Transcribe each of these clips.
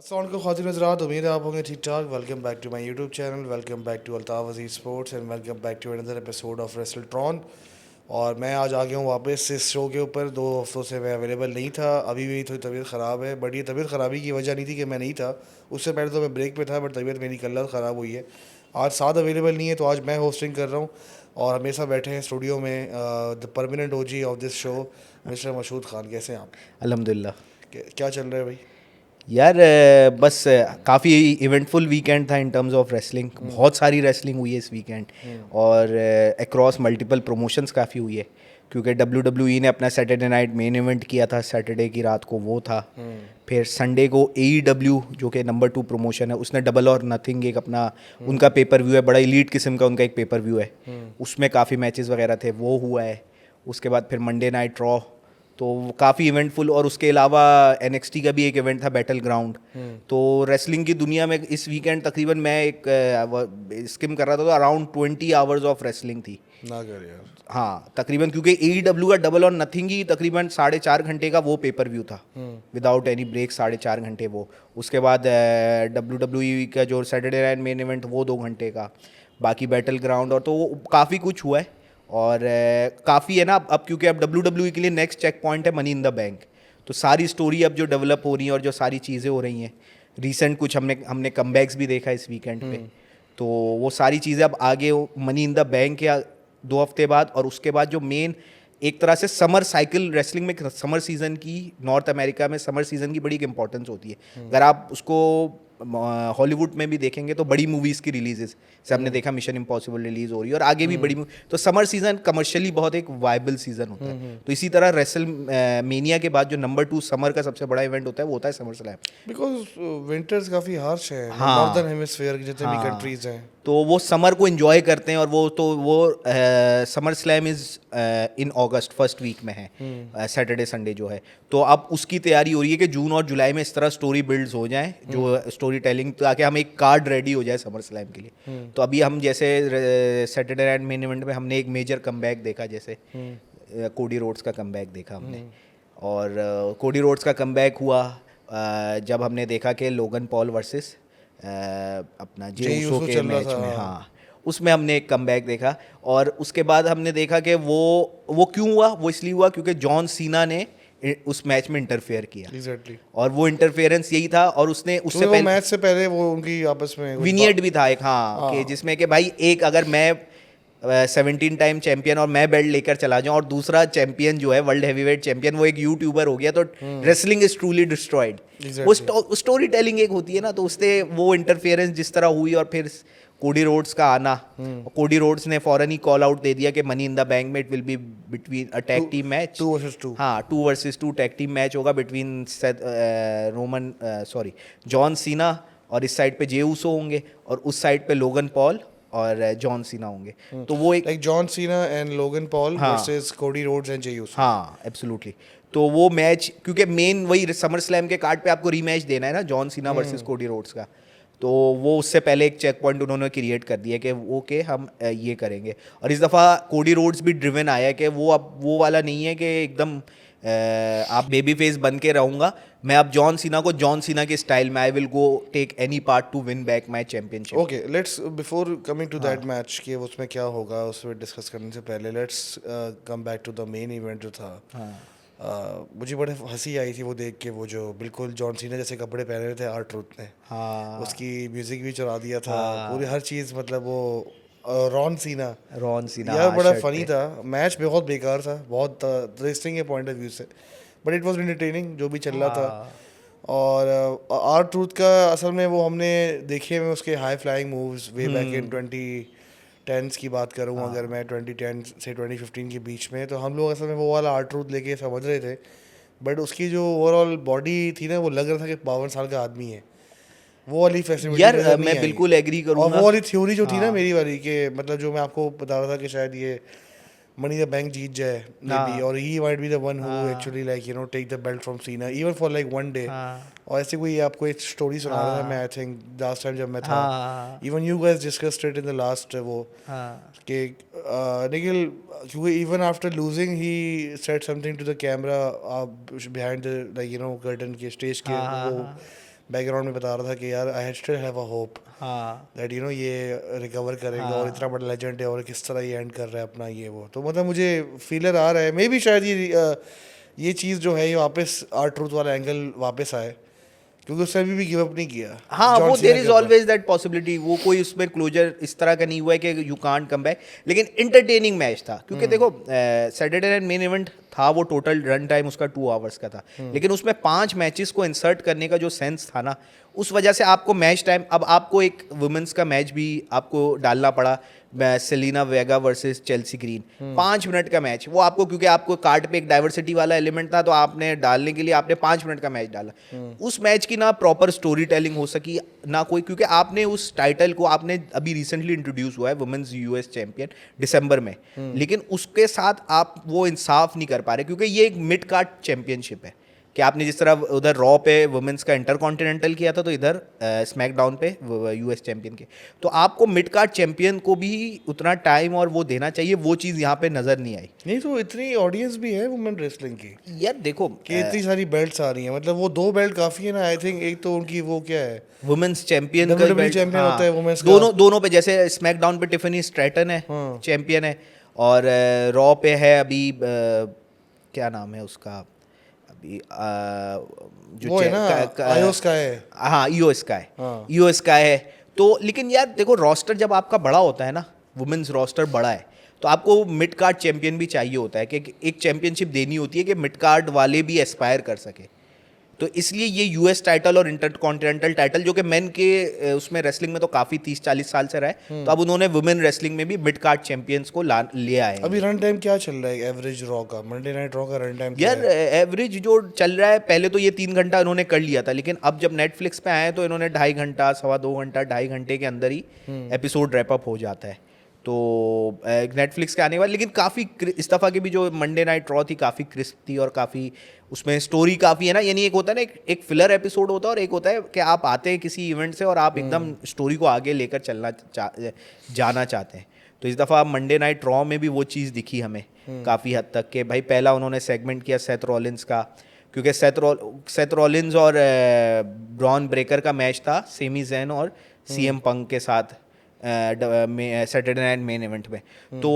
अस्सलाम वालेकुम ख़ातिन हज़रात, उम्मीद है आप होंगे ठीक ठाक। Welcome back to my YouTube channel, welcome back to Altaf Aziz sports and welcome back to another episode of Wrestletron. और मैं आज आ गया हूँ वापस इस शो के ऊपर। 2 हफ्तों से मैं अवेलेबल नहीं था, अभी भी थोड़ी तबीयत ख़राब है। बट ये तबीयत ख़राबी की वजह नहीं थी कि मैं नहीं था, उससे पहले तो मैं ब्रेक पे था, बट तबीयत मेरी कल ख़राब हुई है। आज साथ अवेलेबल नहीं है, तो आज मैं होस्टिंग कर रहा हूँ। और हमेशा बैठे हैं स्टूडियो में the permanent OG of this show mister Mashhood Khan. कैसे हैं आप? अल्हम्दुलिल्लाह। क्या चल रहा है भाई? यार बस काफ़ी इवेंटफुल वीकेंड था इन टर्म्स ऑफ रेसलिंग। बहुत सारी रेसलिंग हुई है इस वीकेंड और अक्रॉस मल्टीपल प्रमोशंस काफ़ी हुई है, क्योंकि डब्ल्यू डब्ल्यू ई ने अपना सैटरडे नाइट मेन इवेंट किया था। सैटरडे की रात को वो था। फिर संडे को AEW जो कि नंबर 2 प्रमोशन है, उसने डबल और नथिंग एक अपना उनका पेपर व्यू है, बड़ा एलीट किस्म का उनका एक पेपर व्यू है। उसमें काफ़ी मैचेस वगैरह थे, वो हुआ है। उसके बाद फिर मंडे नाइट रॉ, तो काफ़ी इवेंटफुल। और उसके अलावा NXT का भी एक इवेंट था, बैटल ग्राउंड। तो रेसलिंग की दुनिया में इस वीकेंड तकरीबन मैं एक स्किम कर रहा था, तो अराउंड 20 आवर्स ऑफ रेसलिंग थी। ना कर यार। हाँ तकरीबन, क्योंकि AEW का डबल और नथिंग ही तकरीबन 4.5 घंटे का वो पेपर व्यू था, विदाउट एनी ब्रेक 4.5 घंटे वो। उसके बाद WWE का जो सैटरडे नाइट मेन इवेंट वो 2 घंटे का। बाकी बैटल ग्राउंड, और तो काफ़ी कुछ हुआ है। और काफ़ी है ना अब क्योंकि अब WWE के लिए नेक्स्ट चेक पॉइंट है मनी इन द बैंक। तो सारी स्टोरी अब जो डेवलप हो रही है और जो सारी चीज़ें हो रही हैं, रिसेंट कुछ हमने कमबैक्स भी देखा इस वीकेंड पे। तो वो सारी चीज़ें अब आगे मनी इन द बैंक या 2 हफ्ते बाद, और उसके बाद जो मेन एक तरह से समर साइकिल रेसलिंग में, समर सीज़न की, नॉर्थ अमेरिका में समर सीज़न की बड़ी एक इंपॉर्टेंस होती है। अगर आप उसको हॉलीवुड में भी देखेंगे तो बड़ी मूवीज़ की रिलीजेस, जैसे हमने देखा मिशन इम्पॉसिबल रिलीज़ हो रही है, और आगे भी बड़ी तो समर सीज़न कमर्शियली बहुत एक वायबल सीज़न होता है। तो इसी तरह रेसल मेनिया के बाद जो नंबर 2 समर का सबसे बड़ा इवेंट होता है वो होता है समर स्लैम। बिकॉज विंटर्स काफ़ी हार्श है नॉर्दर्न हाँ हेमिस्फीयर के जितने भी हाँ, कंट्रीज हैं। तो वो समर को एंजॉय करते हैं। और वो SummerSlam is in August first week में है, सैटरडे संडे जो है। तो अब उसकी तैयारी हो रही है कि जून और जुलाई में इस तरह स्टोरी बिल्ड्स हो जाएं, जो स्टोरी टेलिंग, ताकि हम एक कार्ड रेडी हो जाए समर स्लैम के लिए। तो अभी हम जैसे सैटरडे नाइट मेन इवेंट में हमने एक मेजर कमबैक देखा, जैसे कोडी रोड्स का कमबैक देखा हमने। और कोडी रोड्स का कमबैक हुआ जब हमने देखा कि लोगन पॉल वर्सेस अपना जे जे ऊसो यूसो के चल रहा मैच था, में, हाँ। हाँ उसमें हमने एक कमबैक देखा। और उसके बाद हमने देखा कि वो क्यों हुआ, वो इसलिए हुआ क्योंकि जॉन सीना ने उस मैच में इंटरफेयर किया। एग्जैक्टली। और वो इंटरफेरेंस यही था, और उसने उससे क्योंकि वो पहले मैच से पहले वो उनकी आपस में कुछ विनियड भी था एक, हाँ, कि हाँ। जिसमें कि भाई एक अगर मैं 17 टाइम चैंपियन और मैं बेल्ट लेकर चला जाऊं, और दूसरा चैंपियन जो है वर्ल्ड हैवीवेट चैंपियन वो एक यूट्यूबर हो गया, तो रेसलिंग इज ट्रूली डिस्ट्रॉयड। वो एग्जैक्टली। स्टोरी टेलिंग एक होती है ना, तो उससे वो इंटरफेरेंस जिस तरह हुई, और फिर कोडी रोड्स का आना। कोडी रोड्स ने फौरन ही कॉल आउट दे दिया कि मनी इन द बैंक में it will be between a two tag team match. 2 versus 2। हाँ 2 वर्सेस 2 टैग टीम मैच होगा between Roman, sorry, John Cena, और इस साइड पे जे ऊसो होंगे, और उस साइड पे लोगन पॉल और जॉन सीना होंगे। तो वो एक, like John Cena and Logan Paul हाँ versus Cody Rhodes and Jey Uso. हाँ एब्सोल्युटली। तो वो मैच, क्योंकि मेन वही समर स्लैम के कार्ड पे आपको रीमैच देना है ना, John Cena versus Cody roads का। तो वो उससे पहले एक चेक पॉइंट उन्होंने क्रिएट कर दिया कि वो के हम ये करेंगे। और इस दफ़ा कोडी रोड्स भी ड्रिवन आया है कि वो अब वो वाला नहीं है कि एकदम आप बेबी फेस बन के रहूँगा, मैं अब जॉन सीना को जॉन सीना के स्टाइल में I will go take any part to win back my championship. Okay, let's before coming to that हाँ मैच कि उसमें क्या होगा उसमें डिस्कस करने से पहले let's come back to the main event जो था। हाँ मुझे बड़े हंसी आई थी वो देख के, वो जो बिल्कुल जॉन सीना जैसे कपड़े पहने हुए थे आर ट्रूथ ने। हाँ उसकी म्यूजिक भी चला दिया था, पूरी हाँ, हर चीज़, मतलब वो रॉन सीना। रॉन सीना यार हाँ बड़ा शर्ट फनी पे। था। मैच बहुत बेकार था, बहुत रेसलिंग के पॉइंट ऑफ व्यू से, बट इट वाज एंटरटेनिंग जो भी चल रहा था। हाँ और आर ट्रूथ का असल में वो हमने देखे में उसके high flying moves way back in 2010s की बात करूँ, अगर हाँ मैं 2010 से 2015 के बीच में, तो हम लोग असल में वो वाला आर ट्रूथ लेके समझ रहे थे। बट उसकी जो ओवरऑल बॉडी थी ना, वो लग रहा था कि 52 साल का आदमी है। वो वाली फैसिलिटी यार नज़र नहीं मैं आई। बिल्कुल एग्री और करूँगा। वो वाली थ्योरी जो थी ना हाँ मेरी वाली, कि मतलब जो मैं आपको बता रहा था कि शायद ये मनी द बैंक जीत जाए मे बी, हाँ और he might be the one who हाँ actually like take the belt from Cena even for like 1 day. हाँ और ऐसे कोई आपको एक स्टोरी सुना रहा था मैं, हाँ आई थिंक लास्ट टाइम जब मैं था। हाँ even you guys discussed it in the last वो, हाँ कि निखिल, क्योंकि even after losing he said something to the camera behind the like curtain के स्टेज के हाँ वो हाँ बैकग्राउंड में बता रहा था कि यार I still have a hope हाँ दैट यू नो ये रिकवर करेगा और इतना बड़ा लेजेंड है और किस तरह ये एंड कर रहा है अपना ये वो, तो मतलब मुझे फीलर आ रहा है मे बी शायद ये चीज़ जो है ये वापस आर ट्रूथ वाला एंगल वापस आए, क्योंकि उसने अभी भी गिव अप नहीं किया हाँ, जॉन वो सीना देर के इज ऊपर। ऑलवेज दैट पॉसिबिलिटी, वो कोई उसमें क्लोजर इस तरह का नहीं हुआ है कि यू कांट कम बैक, लेकिन इंटरटेनिंग मैच था क्योंकि देखो सैटरडे नाइट मेन इवेंट था, वो टोटल रन टाइम उसका 2 आवर्स का था, लेकिन उसमें 5 मैचेस को इंसर्ट करने का जो सेंस था ना, उस वजह से आपको मैच टाइम, अब आपको एक वुमेन्स का मैच भी आपको डालना पड़ा, सेलिना वेगा वर्सेस चेल्सी ग्रीन, 5 मिनट का मैच, वो आपको क्योंकि आपको कार्ड पे एक डाइवर्सिटी वाला एलिमेंट था तो आपने डालने के लिए आपने 5 मिनट का मैच डाला। उस मैच की ना प्रॉपर स्टोरी टेलिंग हो सकी ना कोई, क्योंकि आपने उस टाइटल को आपने अभी रिसेंटली इंट्रोड्यूस हुआ है वुमेन्स यूएस चैंपियन दिसंबर में, लेकिन उसके साथ आप वो इंसाफ नहीं कर पा रहे क्योंकि ये एक मिड कार्ड चैंपियनशिप है कि आपने जिस तरह उधर रॉ पे वुमेन्स का इंटरकॉन्टिनेंटल किया था तो इधर स्मैकडाउन पे यूएस चैंपियन के, तो आपको मिड कार्ड चैंपियन को भी उतना टाइम और वो देना चाहिए, वो चीज़ यहाँ पे नज़र नहीं आई। नहीं तो इतनी ऑडियंस भी है वुमेन रेसलिंग की यार देखो कि इतनी सारी बेल्ट्स आ रही हैं, मतलब वो 2 बेल्ट काफ़ी है ना आई थिंक, एक तो उनकी वो क्या है वुमेन्स चैंपियन का WWE बेल्ट, चैंपियन होता है वुमेन्स का। दोनों दोनों पे, जैसे स्मैकडाउन पे टिफनी स्ट्रैटन है चैंपियन है, और रॉ पे है अभी क्या नाम है उसका अभी जो वो है ना आयोस का है। हाँ ईओ स्काई, हाँ। ईओ स्काई है। तो लेकिन यार देखो रोस्टर जब आपका बड़ा होता है ना, वुमेन्स रोस्टर बड़ा है, तो आपको मिड कार्ड चैंपियन भी चाहिए होता है कि एक चैंपियनशिप देनी होती है कि मिड कार्ड वाले भी एस्पायर कर सके। तो इसलिए ये यूएस टाइटल और इंटरकॉन्टिनेंटल टाइटल जो कि मेन के उसमें रेसलिंग में तो काफ़ी 30-40 साल से रहा है, तो अब उन्होंने वुमेन रेसलिंग में भी मिड कार्ड चैंपियंस को ले आए हैं। अभी रन टाइम क्या चल रहा है एवरेज रॉ का, मंडे नाइट रॉ का रन टाइम क्या यार है? एवरेज जो चल रहा है, पहले तो ये 3 घंटा इन्होंने कर लिया था, लेकिन अब जब नेटफ्लिक्स पे आए हैं तो इन्होंने 2.5 घंटा, 2.25 घंटा, 2.5 घंटे के अंदर ही एपिसोड रैप अप हो जाता है। तो नेटफ्लिक्स के आने के बाद, लेकिन काफ़ी इस दफ़ा की भी जो मंडे नाइट रॉ थी काफ़ी क्रिस्प थी और काफ़ी उसमें स्टोरी काफ़ी है ना, यानी एक होता है ना एक फिलर एपिसोड होता है और एक होता है कि आप आते हैं किसी इवेंट से और आप एकदम स्टोरी को आगे लेकर जाना चाहते हैं। तो इस दफ़ा मंडे नाइट रॉ में भी वो चीज़ दिखी हमें काफ़ी हद तक कि भाई पहला उन्होंने सेगमेंट किया सेथ रॉलिंस का, क्योंकि सेथ रॉलिंस और ब्रॉन ब्रेकर का मैच था सेमी जैन और सीएम पंक के साथ सैटरडे नाइट मेन इवेंट में। तो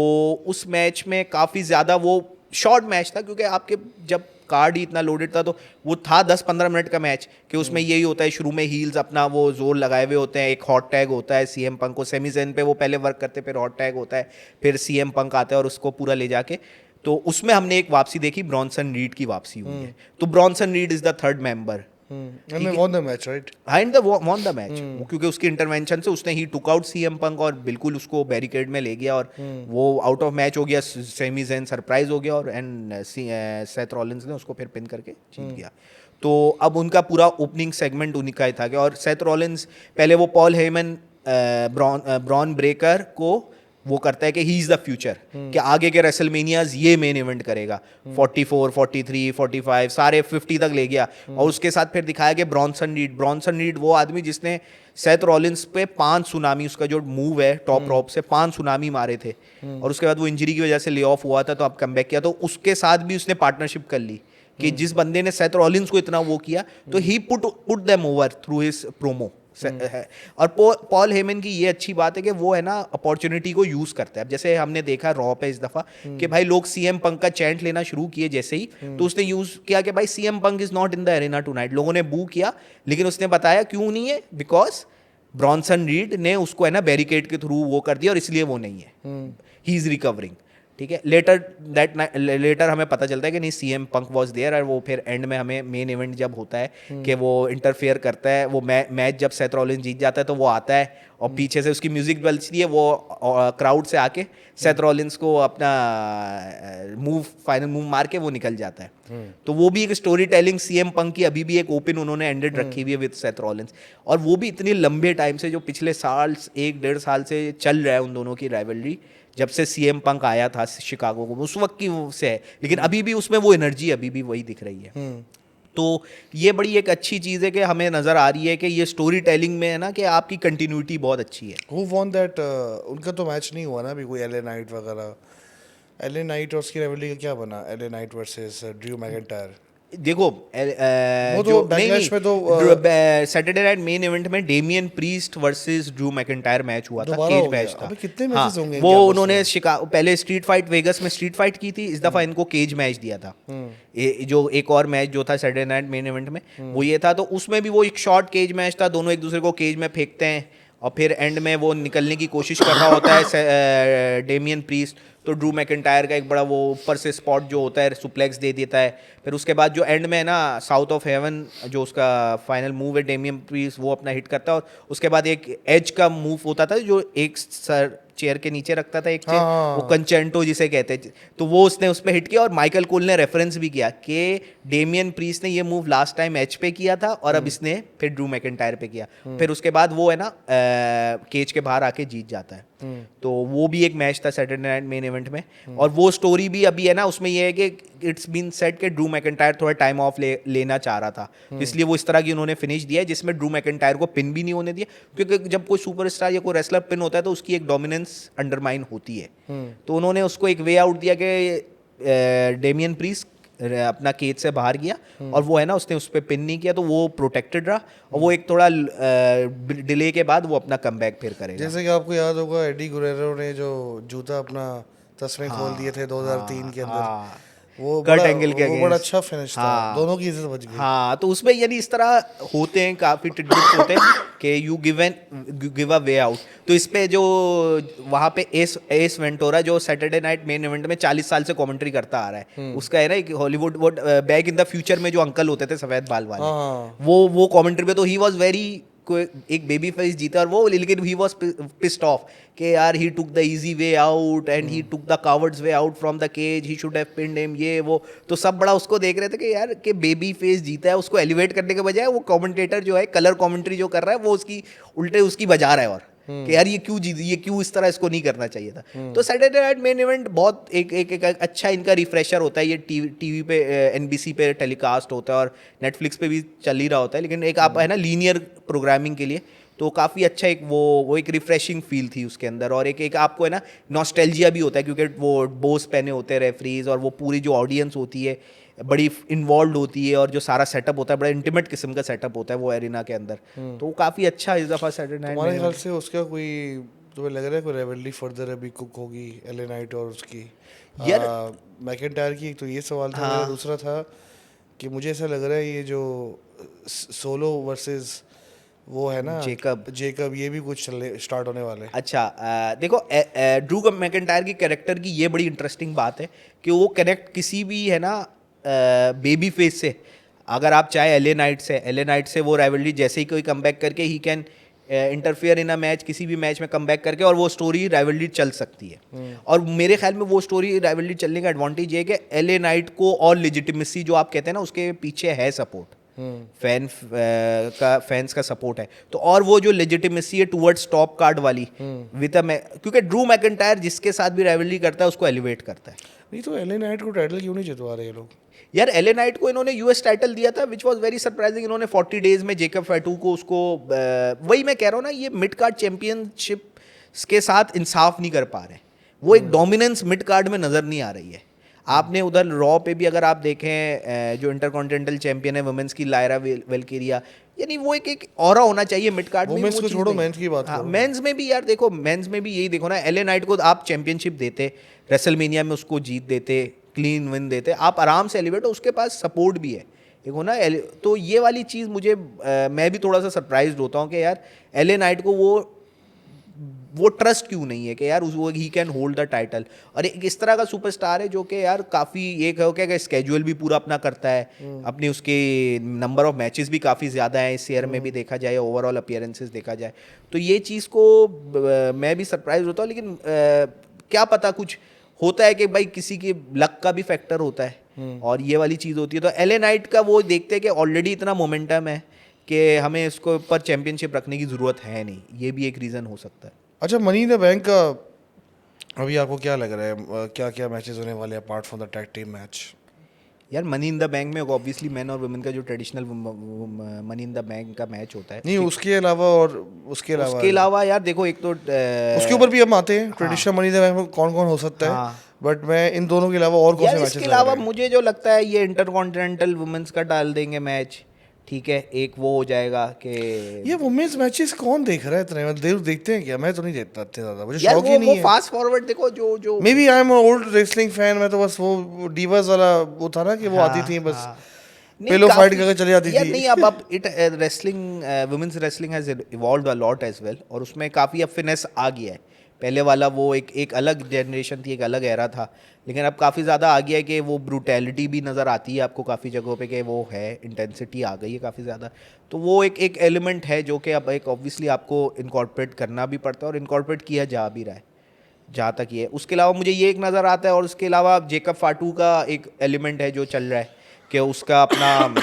उस मैच में काफ़ी ज़्यादा वो शॉर्ट मैच था क्योंकि आपके जब कार्ड ही इतना लोडेड था तो वो था 10-15 मिनट का मैच कि उसमें यही होता है, शुरू में हील्स अपना वो जोर लगाए हुए होते हैं, एक हॉट टैग होता है सीएम पंक को सेमीजेन पे वो पहले वर्क करते, फिर हॉट टैग होता है, फिर सीएम पंक आता है और उसको पूरा ले जाके, तो उसमें हमने एक वापसी देखी, ब्रॉनसन रीड की वापसी हुई है। तो Bronson Reed is the third member and they won the match, right? And won the match, क्योंकि उसकी इंटरवेंशन से उसने ही टुक आउट सीएम पंक और बिल्कुल उसको बैरिकेड में ले गया और वो आउट ऑफ मैच हो गया, सेमी जैन सरप्राइज हो गया और एंड सेथ रॉलिंस ने उसको फिर पिन करके जीत गया। तो अब उनका पूरा ओपनिंग सेगमेंट उन्हीं का ही था कि, और सेथ रॉलिंस पहले वो पॉल हेमन ब्रॉन ब्रेकर को वो करता है कि ही इज़ द फ्यूचर, कि आगे के रेसलमेनियाज ये मेन इवेंट करेगा, 44, 43, 45 सारे 50 तक ले गया, और उसके साथ फिर दिखाया कि ब्रॉनसन रीड वो आदमी जिसने सेथ रॉलिंस पे 5 सुनामी, उसका जो मूव है टॉप रॉप से 5 सुनामी मारे थे, और उसके बाद वो इंजरी की वजह से ले ऑफ हुआ था तो अब कमबैक किया, तो उसके साथ भी उसने पार्टनरशिप कर ली कि जिस बंदे ने सेथ रॉलिंस को इतना वो किया तो he put them over through his promo है। और पॉल हेमन की ये अच्छी बात है कि वो है ना अपॉर्चुनिटी को यूज करता है। अब जैसे हमने देखा रॉ पे इस दफा कि भाई लोग सीएम पंक का चैंट लेना शुरू किए जैसे ही, तो उसने यूज किया कि भाई CM Punk is not in the arena tonight. लोगों ने बू किया, लेकिन उसने बताया क्यों नहीं है, बिकॉज ब्रॉनसन रीड ने उसको है ना बैरिकेड के थ्रू वो कर दिया और इसलिए वो नहीं है, ही इज रिकवरिंग। ठीक है, लेटर हमें पता चलता है कि नहीं सीएम पंक वॉज देयर, और वो फिर एंड में हमें मेन इवेंट जब होता है कि वो इंटरफेयर करता है, वो मैच जब सेथ रॉलिंस जीत जाता है तो वो आता है और पीछे से उसकी म्यूजिक बजती है, वो क्राउड से आके सेथ रॉलिंस को अपना फाइनल मूव मार के वो निकल जाता है। तो वो भी एक स्टोरी टेलिंग सीएम पंक की अभी भी एक ओपन उन्होंने एंडेड रखी हुई है विद सेथ रॉलिंस, और वो भी इतने लंबे टाइम से, जो पिछले साल 1-1.5 साल से चल रहा है उन दोनों की राइवलरी, जब से सीएम पंक आया था शिकागो को, उस वक्त की से है, लेकिन अभी भी उसमें वो एनर्जी अभी भी वही दिख रही है। तो ये बड़ी एक अच्छी चीज़ है कि हमें नज़र आ रही है कि ये स्टोरी टेलिंग में है ना कि आपकी कंटिन्यूटी बहुत अच्छी है। Who won that? उनका तो मैच नहीं हुआ ना अभी कोई, एलए नाइट वगैरह। एलए नाइट और उसकी रिवलरी का क्या बना? LA night versus Drew McIntyre. देखो वो तो जो Backlash में तो सैटरडे नाइट मेन इवेंट में Damien priest versus Drew McIntyre match हुआ था, दोबारा केज हो गया। मैच था। अबे कितने हाँ, मैचेस होंगे वो इनके आपस उन्होंने में? पहले स्ट्रीट फाइट वेगस में स्ट्रीट फाइट की थी, इस दफा इनको केज मैच दिया था। जो एक और मैच जो था सैटरडे नाइट मेन इवेंट में वो ये था, तो उसमें भी वो एक शॉर्ट केज मैच था, दोनों एक दूसरे को केज में फेंकते हैं और फिर एंड में वो निकलने की कोशिश कर रहा होता है डेमियन प्रीस्ट, तो ड्रू मैकिंटायर का एक बड़ा वो ऊपर से स्पॉट जो होता है सुप्लेक्स दे देता है। फिर उसके बाद जो एंड में है ना साउथ ऑफ हेवन जो उसका फाइनल मूव है डेमियन प्रीस्ट वो अपना हिट करता है, और उसके बाद एक एज का मूव होता था जो एक सर चेयर के नीचे रखता था एक चेयर, हाँ। वो कंचेंटो जिसे कहते हैं, तो वो उसने उस पर हिट किया। और माइकल कोल ने रेफरेंस भी किया कि डेमियन प्रीस्ट ने ये मूव लास्ट टाइम एच पे किया था और अब इसने फिर ड्रू मैकिंटायर पे किया। फिर उसके बाद वो है ना केज के बाहर आके जीत जाता है। तो वो भी एक मैच था सैटरडे नाइट मेन इवेंट में। और वो स्टोरी भी अभी है ना उसमें ये है कि इट्स बीन सेट कि ड्रू मैकिंटायर थोड़ा टाइम ऑफ लेना चाह रहा था, तो इसलिए वो इस तरह की उन्होंने फिनिश दिया है जिसमें ड्रू मैकिंटायर को पिन भी नहीं होने दिया, क्योंकि जब कोई सुपरस्टार या कोई रेसलर पिन होता है तो उसकी एक डोमिनेंस अंडरमाइन होती है। तो उन्होंने उसको एक वे आउट दिया कि डेमियन प्रीस्ट अपना केज से बाहर गया और वो है ना उसने उस पर पिन नहीं किया, तो वो प्रोटेक्टेड रहा और वो एक थोड़ा डिले के बाद वो अपना कमबैक फिर करेगा। जैसे कि आपको याद होगा एडी गुरेरो ने जो जूता अपना तस्में खोल दिए थे 2003 के अंदर, वो कर्ट बड़ा एंगल के वो बड़ा against। अच्छा फिनिश था, हाँ। दोनों की इज्जत बच गई। हाँ, तो उसमें यानी इस तरह होते हैं काफ़ी टिडबिट्स होते हैं कि you give a way out. तो इस पे जो वहाँ पे एस वेंटोरा जो सैटरडे नाइट मेन इवेंट में 40 साल से कमेंट्री करता आ रहा है, उसका है ना एक हॉलीवुड वो बैक इन द फ्यूचर में जो अंकल होते थे सफ़ेद बाल वाले, हाँ। वो कमेंट्री पे, तो ही वॉज वेरी एक बेबी फेस जीता और वो, लेकिन ही वॉज पिस्ड ऑफ कि यार he took the easy way out and he took the coward's way out from the cage, he should have pinned him, ये वो। तो सब बड़ा उसको देख रहे थे कि यार कि बेबी फेस जीता है, उसको एलिवेट करने के बजाय वो कमेंटेटर जो है कलर कमेंट्री जो कर रहा है वो उसकी उल्टे उसकी बजा रहा है, और कि यार ये क्यों जीत, ये क्यों इस तरह इसको नहीं करना चाहिए था। तो सैटरडे नाइट मेन इवेंट बहुत एक अच्छा इनका रिफ्रेशर होता है। ये टीवी पे एनबीसी पे टेलीकास्ट होता है और नेटफ्लिक्स पे भी चल ही रहा होता है, लेकिन एक आप है ना लीनियर प्रोग्रामिंग के लिए तो काफ़ी अच्छा एक वो एक रिफ्रेशिंग फील थी उसके अंदर। और एक आपको है ना नॉस्टैल्जिया भी होता है, क्योंकि वो बोस पहने होते हैं रेफरीज और वो पूरी जो ऑडियंस होती है बड़ी इन्वॉल्व होती है और जो सारा सेटअप होता है बड़ा इंटीमेट किस्म का सेटअप होता है वो एरिना के अंदर। तो वो काफ़ी अच्छा इस दफ़ा सैटरडे नाइट तुम्हारे ख्याल से उसका कोई तुम्हें लग रहा है कोई रेवलरी फर्दर अभी कुक होगी एले नाइट और उसकी यार मैकिंटायर की? एक तो ये सवाल था मेरा। दूसरा था कि मुझे ऐसा लग रहा है ये जो सोलो वर्सेस वो है ना जेकब ये भी कुछ स्टार्ट होने वाले हैं। अच्छा, देखो ड्रू मैकिंटायर की कैरेक्टर की ये बड़ी इंटरेस्टिंग बात है कि वो कनेक्ट किसी भी है ना बेबी फेस से, अगर आप चाहे एले नाइट से वो राइवलरी जैसे ही कोई कमबैक करके he can interfere in a match, किसी भी मैच में कमबैक करके, और वो स्टोरी राइवलरी चल सकती है। और मेरे ख्याल में वो स्टोरी राइवलरी चलने का एडवांटेज ये है कि एले नाइट को और लेजिटिमेसी जो आप कहते हैं ना उसके पीछे है सपोर्ट, फैंस का सपोर्ट है। तो और वो जो लेजिटिमेसी है टुवर्ड्स टॉप कार्ड वाली विद क्योंकि ड्रू मैकिंटायर जिसके साथ भी राइवलरी करता है उसको एलिवेट करता है। नहीं तो एले नाइट को टाइटल क्यों नहीं जितवा रहे ये लोग? यार एले नाइट को इन्होंने यूएस टाइटल दिया था विच वाज वेरी सरप्राइजिंग। इन्होंने 40 डेज में जेकब फैटू को उसको वही मैं कह रहा हूँ ना, ये मिड कार्ड चैंपियनशिप के साथ इंसाफ नहीं कर पा रहे। वो एक डोमिनेंस मिड कार्ड में नज़र नहीं आ रही है। आपने उधर रॉ पे भी अगर आप देखें जो इंटरकॉन्टिनेंटल चैंपियन है वुमेन्स की लायरा वेलकेरिया, यानी वो एक ऑरा होना चाहिए मिड कार्ड में। वुमेन्स को छोड़ो, मेंस की बात करो। मेंस में भी यार देखो, मेंस में भी यही देखो ना, एले नाइट को आप चैंपियनशिप देते, रेसलमेनिया में उसको जीत देते, क्लीन विन देते, आप आराम से एलिवेट हो, उसके पास सपोर्ट भी है देखो ना। तो ये वाली चीज़ मुझे मैं भी थोड़ा सा सरप्राइज्ड होता हूँ कि यार एले नाइट को वो ट्रस्ट क्यों नहीं है कि यार वो he can hold the title. और एक इस तरह का सुपरस्टार है जो कि यार काफ़ी एक है क्या स्केड्यूल भी पूरा अपना करता है, अपनी उसके नंबर ऑफ मैचेस भी काफ़ी ज़्यादा है इस ईयर में भी देखा जाए, ओवरऑल अपीयरेंसेस देखा जाए, तो ये चीज़ को मैं भी सरप्राइज होता हूँ। लेकिन क्या पता कुछ होता है कि भाई किसी के लक का भी फैक्टर होता है और ये वाली चीज़ होती है। तो एले नाइट का वो देखते हैं कि ऑलरेडी इतना मोमेंटम है कि हमें इसको ऊपर चैंपियनशिप रखने की ज़रूरत है नहीं, ये भी एक रीज़न हो सकता है। अच्छा, मनी इन द बैंक का अभी आपको क्या लग रहा है, क्या क्या मैचेस होने वाले हैं apart from the tag team match? यार मनी इन द बैंक में ऑब्वियसली मैन और वुमेन का जो traditional money in the bank का मैच होता है, नहीं उसके अलावा और उसके अलावा यार देखो एक तो उसके ऊपर भी हम आते हैं traditional money in the bank में कौन कौन हो सकता है। बट मैं इन दोनों के अलावा और कौन से यार मैचेस इसके अलावा मुझे जो लगता है ये इंटरकॉन्टिनेंटल वुमेन्स का डाल देंगे मैच, ठीक है, एक वो हो जाएगा कि ये वुमेन्स मैचेस कौन देख रहा है इतने, मतलब देखते हैं क्या? मैं तो नहीं देखता इतने ज़्यादा, मुझे यार शौक ही वो नहीं है। फास्ट फॉरवर्ड देखो जो maybe I am old wrestling fan, मैं तो बस वो डीवास वाला वो था ना कि वो आती थी बस नहीं, पिलो फाइट काफी- करके चली जाती यार थी। नहीं, अब it wrestling women's wrestling has evolved a lot as well, और उसमें काफ़ी अब फिनेस आ गया है। पहले वाला वो एक अलग जनरेशन थी, एक अलग एरा था, लेकिन अब काफ़ी ज़्यादा आ गया है कि वो ब्रूटैलिटी भी नज़र आती है आपको काफ़ी जगहों पे कि वो है, इंटेंसिटी आ गई है काफ़ी ज़्यादा। तो वो एक एलिमेंट है जो कि अब एक ऑब्वियसली आपको इनकॉर्पोरेट करना भी पड़ता है, और इनकॉर्पोरेट किया जा भी रहा है जहाँ तक ये। उसके अलावा मुझे ये एक नज़र आता है, और उसके अलावा जेकब फाटू का एक एलिमेंट है जो चल रहा है कि उसका अपना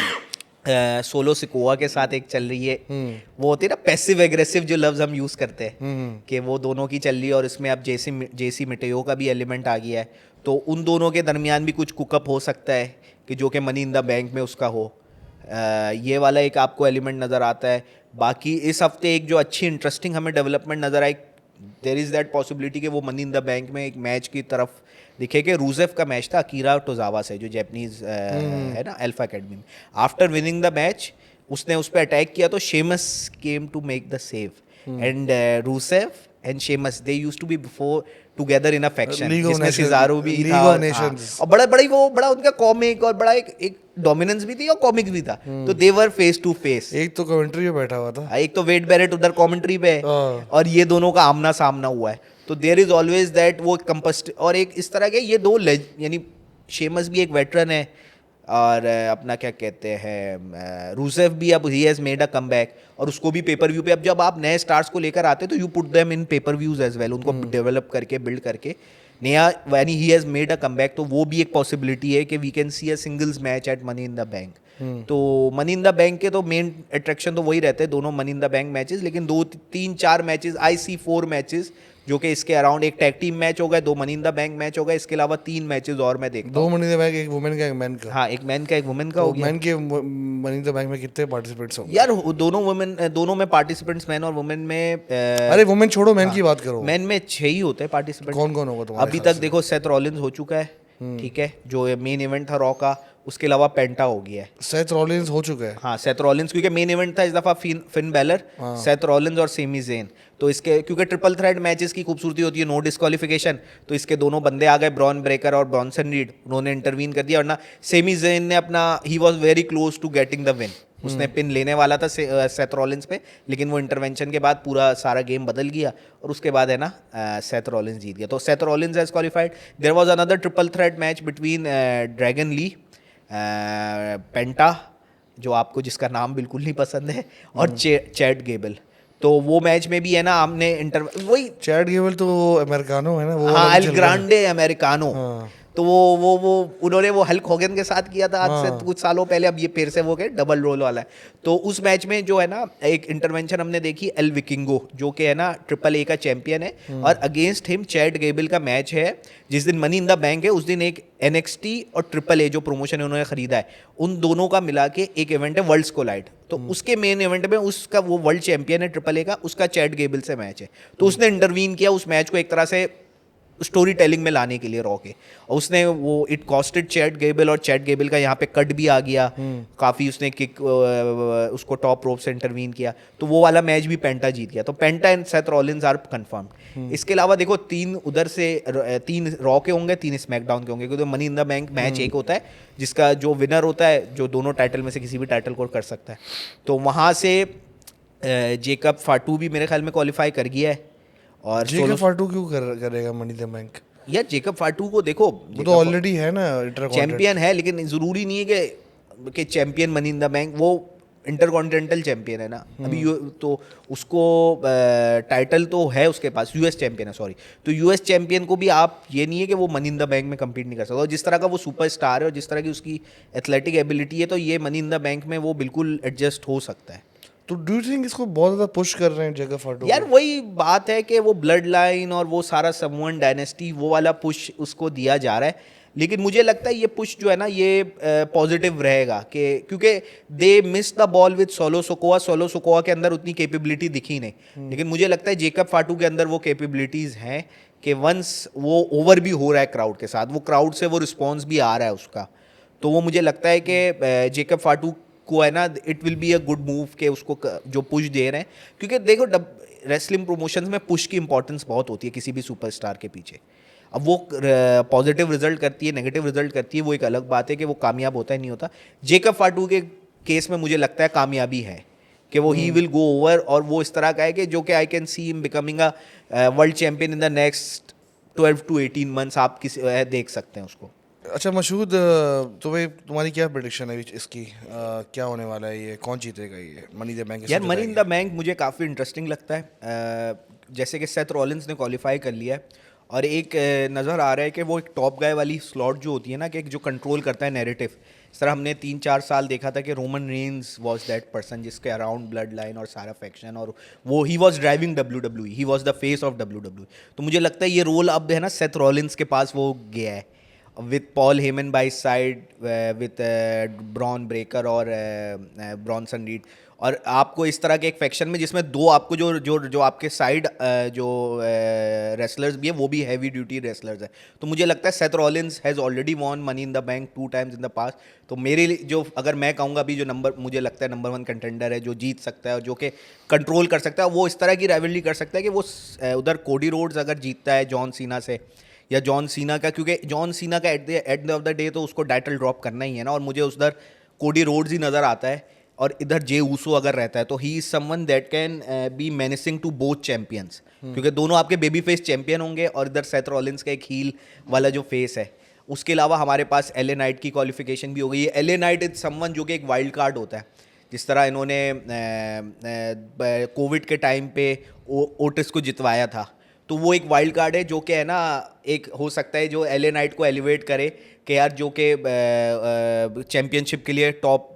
सोलो सिकोआ के साथ एक चल रही है, वो होती है ना पैसिव एग्रेसिव जो लफ्ज़ हम यूज़ करते हैं, कि वो दोनों की चल रही है, और इसमें अब जेसी मिटेयो का भी एलिमेंट आ गया है। तो उन दोनों के दरमियान भी कुछ कुकअप हो सकता है कि जो कि मनी इन द बैंक में उसका हो। ये वाला एक आपको एलिमेंट नज़र आता है। बाकी इस हफ्ते एक जो अच्छी इंटरेस्टिंग हमें डेवलपमेंट नज़र आई, देर इज़ दैट पॉसिबिलिटी कि वो मनी इन द बैंक में एक मैच की तरफ दिखे कि रूजेफ का मैच था अकीरा टोजावा से, जो जैपनीज है ना अल्फा अकेडमी में। आफ्टर विनिंग द मैच उसने उस पर अटैक किया, तो Sheamus came to make the save, and Rusev and Sheamus they used to be before together in a faction, League of जिसमें नेशंस, सिजारो भी लीग था, of और नेशंस। और बड़ा उनका कॉमिक और बड़ा एक डोमिनेंस भी थी और कॉमिक भी था। तो दे वर फेस टू फेस। एक तो कमेंट्री में बैठा हुआ था। एक तो वेड बैरेट उधर कमेंट्री पे है, हाँ। और ये दोनों का आमना सामना हुआ है। तो देयर इज ऑलवेज दैट वो कंपस्ट, और एक इस तरह के ये दो यानी शेमस भी एक वेटरन है, और अपना क्या कहते हैं रूसेफ भी, अब ही हैज़ मेड अ कमबैक, और उसको भी पेपर व्यू पे, अब जब आप नए स्टार्स को लेकर आते तो you put them in paper views as well, उनको डेवलप करके बिल्ड करके नया, यानी he has made a comeback. तो वो भी एक पॉसिबिलिटी है कि we can see a singles match at money in the bank. तो मनी इन द बैंक के तो मेन अट्रैक्शन तो वही रहते हैं दोनों money in the bank matches, लेकिन 2 3 4 मैचेस, आई सी 4 मैचेस जो कि इसके अराउंड, एक टैग टीम मैच हो गए, 2 money in the bank match हो गए, इसके अलावा 3 मैचेस और मैं देखता 2 हूँ। मनी इन द बैंक, एक वुमेन का एक मैन का। हाँ, एक मैन का एक वुमेन का तो हो गया। मैन के मनी इन द बैंक में कितने पार्टिसिपेंट्स होंगे? यार दोनों वुमेन, दोनों में पार्टिसिपेंट्स मैन और वुमेन में अरे वुमेन छोड़ो, मैन की बात करो। मैन में 6 ही होते हैं पार्टिसिपेंट। कौन कौन होगा तुम्हारे अभी ख्याल तक से? देखो सेथ रॉलिंस हो चुका है, ठीक है, जो मेन इवेंट था रॉ का, उसके अलावा पेंटा हो गया है। सेथ रॉलिंस हो चुका है। हाँ, सेथ रॉलिंस, क्योंकि मेन इवेंट था इस दफा फिन बैलर, सेथ रॉलिंस और सेमी जेन। तो इसके क्योंकि ट्रिपल थ्रेट मैचेस की खूबसूरती होती है नो डिस्क्वालिफिकेशन, तो इसके दोनों बंदे आ गए, ब्रॉन ब्रेकर और ब्रॉन्सन रीड, उन्होंने इंटरवीन कर दिया, वरना सेमी जेन ने अपना, he was very close to getting the win, उसने पिन लेने वाला था सेथ रॉलिंस पे, लेकिन वो इंटरवेंशन के बाद पूरा सारा गेम बदल गया, और उसके बाद है ना सेथ रॉलिंस जीत गया। तो Seth Rollins has qualified. There was another triple threat match between Dragon Lee, Penta, जो आपको जिसका नाम बिल्कुल नहीं पसंद है, और चैट गेबल। तो वो मैच में भी है ना हमने वही, चैट गेबल तो अमेरिकानो है ना वो हाँ, वाला भी एल चल रहा है। Grande americano. हाँ। तो वो उन्होंने वो हल्क होगन के साथ किया था आज से हाँ। कुछ सालों पहले, अब ये फिर से वो के डबल रोल वाला है। तो उस मैच में जो है ना एक इंटरवेंशन हमने देखी, एल विकिंगो जो कि है ना ट्रिपल ए का चैंपियन है, और अगेंस्ट हिम चैट गेबल का मैच है। जिस दिन मनी इन द बैंक है उस दिन एक NXT और ट्रिपल ए जो प्रमोशन है उन्होंने खरीदा है, उन दोनों का मिला के एक इवेंट है वर्ल्ड्स कोलाइड। तो उसके मेन इवेंट में उसका वो वर्ल्ड चैंपियन है ट्रिपल ए का, उसका चैट गेबल से मैच है। तो उसने इंटरवीन किया उस मैच को एक तरह से स्टोरी टेलिंग में लाने के लिए रॉ के, और उसने वो इट कॉस्टेड चैट गेबल, और चैट गेबल का यहाँ पे कट भी आ गया काफ़ी, उसने किक उसको टॉप रोप से इंटरवीन किया, तो वो वाला मैच भी पेंटा जीत गया। तो Penta and Seth Rollins are confirmed. इसके अलावा देखो 3 उधर से 3 रॉ के होंगे, 3 स्मैकडाउन के होंगे, क्योंकि money in the bank match एक होता है जिसका जो विनर होता है, जो दोनों टाइटल में से किसी भी टाइटल को कर सकता है। तो वहाँ से जेकब फाटू भी मेरे ख्याल में क्वालिफाई कर गया है, और जेकब फाटू क्यों करेगा मनी द बैंक? यार जेकब फाटू को देखो, वो तो ऑलरेडी है ना इंटरकॉन्टिनेंटल चैंपियन है, लेकिन जरूरी नहीं है कि champion money in the bank, वो इंटरकॉन्टिनेंटल चैंपियन है ना अभी। तो उसको टाइटल तो है उसके पास, यूएस चैंपियन है, सॉरी। तो यूएस चैंपियन को भी आप, ये नहीं है कि वो मनी इन द बैंक में compete नहीं कर सकता, और जिस तरह का वो सुपरस्टार है और जिस तरह की उसकी एथलेटिक एबिलिटी है, तो ये मनी इन द बैंक में वो बिल्कुल एडजस्ट हो सकता है। तो डू यू थिंक इसको बहुत ज़्यादा पुश कर रहे हैं जेकब फाटू यार को? वही बात है कि वो ब्लड लाइन और वो सारा समवन डायनेस्टी वो वाला पुश उसको दिया जा रहा है, लेकिन मुझे लगता है ये पुश जो है ना ये पॉजिटिव रहेगा, कि क्योंकि they miss the ball with Solo Sikoa के अंदर उतनी कैपेबिलिटी दिखी नहीं, लेकिन मुझे लगता है जेकब फाटू के अंदर वो कैपेबिलिटीज़ हैं कि वंस वो ओवर भी हो रहा है क्राउड के साथ, वो क्राउड से वो रिस्पॉन्स भी आ रहा है उसका, तो वो मुझे लगता है कि जेकब फाटू को है ना, it will be a good move के उसको जो पुश दे रहे हैं, क्योंकि देखो रेसलिंग प्रमोशंस में पुश की इंपॉर्टेंस बहुत होती है किसी भी सुपरस्टार के पीछे। अब वो पॉजिटिव रिजल्ट करती है, नेगेटिव रिजल्ट करती है, वो एक अलग बात है कि वो कामयाब होता है नहीं होता। जेकब फाटू के केस में मुझे लगता है कामयाबी है कि वो ही विल गो ओवर, और वो इस तरह का है कि जो कि I can see him becoming a world champion in the next 12 to 18 months. आप किसी देख सकते हैं उसको। अच्छा मशहूद, तुम्हारी क्या प्रेडिक्शन है इसकी? क्या होने वाला है, ये कौन जीतेगा ये मनी द बैंक? यार मनी इन द बैंक मुझे काफ़ी इंटरेस्टिंग लगता है। जैसे कि सेथ रॉलिंस ने क्वालिफाई कर लिया है, और एक नज़र आ रहा है कि वो एक टॉप गाय वाली स्लॉट जो होती है ना, कि एक जो कंट्रोल करता है नैरेटिव। इस तरह हमने 3-4 साल देखा था कि Roman Reigns was that person जिसके अराउंड ब्लड लाइन और सारा फैक्शन, और वो he was driving WWE, he was the face of WWE। तो मुझे लगता है ये रोल अब है ना सेथ रॉलिंस के पास वो गया है, with Paul Heyman by his side, with Braun Breaker और Bronson Reed। और आपको इस तरह के एक फैक्शन में जिसमें दो आपको जो जो जो आपके साइड जो रेसलर्स भी है वो भी हैवी ड्यूटी रेसलर्स है, तो मुझे लगता है Seth Rollins has already won money in the bank 2 times in the past. तो मेरे लिए जो, अगर मैं कहूँगा अभी जो नंबर मुझे लगता है नंबर 1 कंटेंडर है जो जीत सकता है और जो कि कंट्रोल कर सकता है, वो इस तरह की राइवलरी कर सकता है कि वो उधर कोडी रोड्स अगर जीतता है जॉन सीना से, या जॉन सीना का, क्योंकि जॉन सीना का at the of the day तो उसको टाइटल ड्रॉप करना ही है ना, और मुझे उधर कोडी रोड्स ही नज़र आता है, और इधर जे ऊसो अगर रहता है तो he is someone that can be menacing to both champions, क्योंकि दोनों आपके बेबी फेस चैंपियन होंगे, और इधर सेथ रॉलिंस का एक हील वाला जो फेस है। उसके अलावा हमारे पास एलए नाइट की क्वालिफिकेशन भी हो गई है। एलए नाइट इज समवन जो कि एक वाइल्ड कार्ड होता है, जिस तरह इन्होंने कोविड के टाइम पे ओटिस को जितवाया था, तो वो एक वाइल्ड कार्ड है जो कि है ना, एक हो सकता है जो एलए नाइट को एलिवेट करे कि यार जो कि चैम्पियनशिप के लिए टॉप